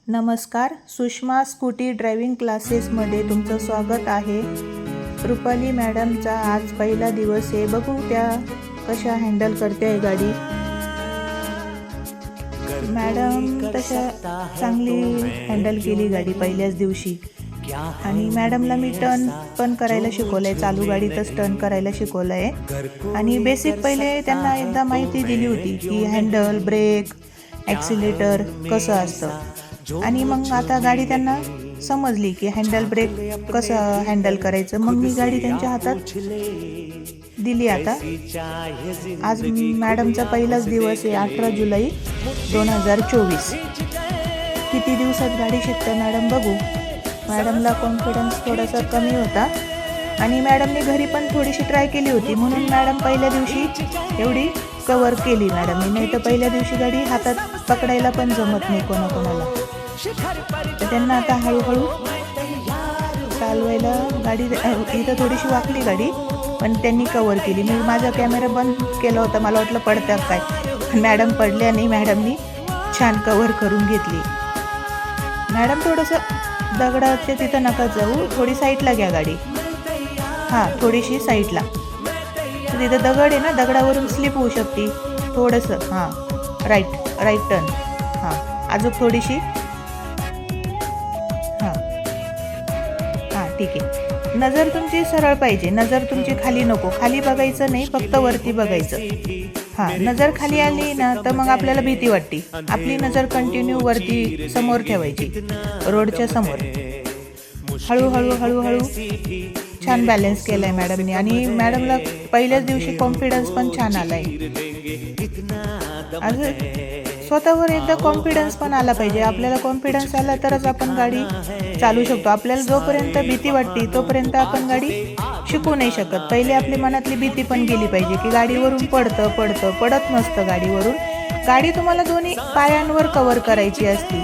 नमस्कार, Sushma scooty driving क्लासेसमध्ये तुमचं स्वागत आहे। रुपाली मॅडमचा आज पहिला दिवस आहे। बघू त्या कशा हँडल करते गाडी। मॅडम तशा चांगली हँडल केली गाडी पहिल्याच दिवशी। आणि मॅडमला मी टर्न पण करायला शिकवलंय, चालू गाडीतच टर्न करायला शिकवलंय। आणि बेसिक पहिले त्यांना एकदा माहिती दिली होती की हँडल, ब्रेक, ॲक्सिलेटर कसं असतं। आणि मग आता गाडी त्यांना समजली की हँडल ब्रेक कसं हँडल करायचं। मग मी गाडी त्यांच्या हातात दिली। आता आज मॅडमचा पहिलाच दिवस आहे, 18 जुलै 2024। किती दिवसात गाडी शिकते मॅडम बघू। मॅडमला कॉन्फिडन्स थोडासा कमी होता आणि मॅडमने घरी पण थोडीशी ट्राय केली होती, म्हणून मॅडम पहिल्या दिवशी एवढी कवर केली मॅडमने। नाही तर पहिल्या दिवशी गाडी हातात पकडायला पण जमत नाही कोणाकोणाला। तर त्यांना आता हळूहळू चालवायला गाडी इथं थोडीशी वाकली गाडी, पण त्यांनी कवर केली। मी माझा कॅमेरा बंद केला होता, मला वाटलं पडतं काय, मॅडम पडल्या नाही। मॅडमनी छान कवर करून घेतली। मॅडम थोडंसं दगडाच्या तिथं नका जाऊ, थोडी साईडला घ्या गाडी। हां, थोडीशी साईडला। तिथं दगड आहे ना, दगडावरून स्लिप होऊ शकते थोडंसं। हां, राईट टर्न। हां, अजून थोडीशी। हां ठीक आहे। नजर तुमची सरळ पाहिजे, नजर तुमची खाली नको, खाली बघायचं नाही, फक्त वरती बघायचं। हां, नजर खाली आली ना तर मग आपल्याला भीती वाटते। आपली नजर कंटिन्यू वरती समोर ठेवायची, रोडच्या समोर। हळूहळू हळूहळू छान बॅलन्स केलाय मॅडमने। आणि मॅडमला पहिल्याच दिवशी कॉन्फिडन्स पण छान आलाय। अजून स्वतःवर एकदा कॉन्फिडन्स पण आला पाहिजे। आपल्याला कॉन्फिडन्स आला तरच आपण गाडी चालू शकतो। आपल्याला जोपर्यंत भीती वाटते तोपर्यंत आपण गाडी शिकू नाही शकत। पहिले आपली मनातली भीती पण गेली पाहिजे की गाडीवरून पडत नसतं गाडीवरून। गाडी तुम्हाला दोन्ही पायांवर कव्हर करायची असती।